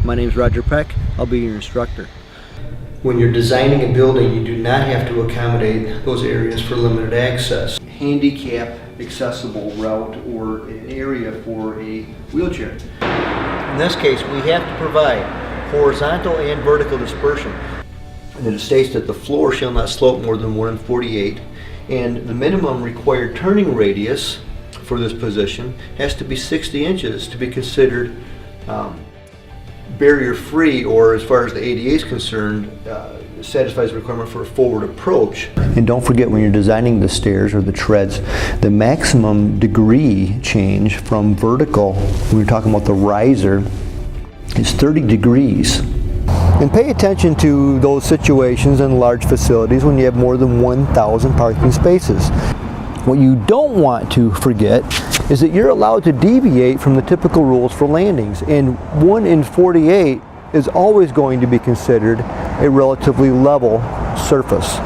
My name is Roger Peck. I'll be your instructor. When you're designing a building, you do not have to accommodate those areas for limited access. Handicap accessible route or an area for a wheelchair. In this case, we have to provide horizontal and vertical dispersion. And it states that the floor shall not slope more than 1 in 48, and the minimum required turning radius for this position has to be 60 inches to be considered barrier-free, or as far as the ADA is concerned, satisfies the requirement for a forward approach. And don't forget, when you're designing the stairs or the treads, the maximum degree change from vertical, when you're talking about the riser, is 30 degrees. And pay attention to those situations in large facilities when you have more than 1,000 parking spaces. What you don't want to forget is that you're allowed to deviate from the typical rules for landings, and 1 in 48 is always going to be considered a relatively level surface.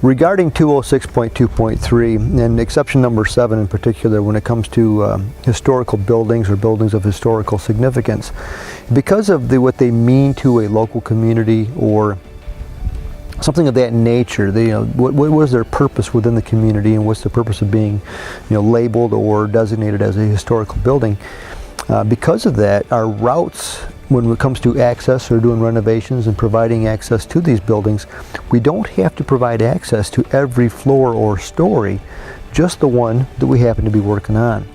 Regarding 206.2.3 and exception number 7 in particular, when it comes to historical buildings or buildings of historical significance, because of what they mean to a local community or something of that nature, what was their purpose within the community, and what's the purpose of being labeled or designated as a historical building. Because of that, our routes, when it comes to access or doing renovations and providing access to these buildings, we don't have to provide access to every floor or story, just the one that we happen to be working on.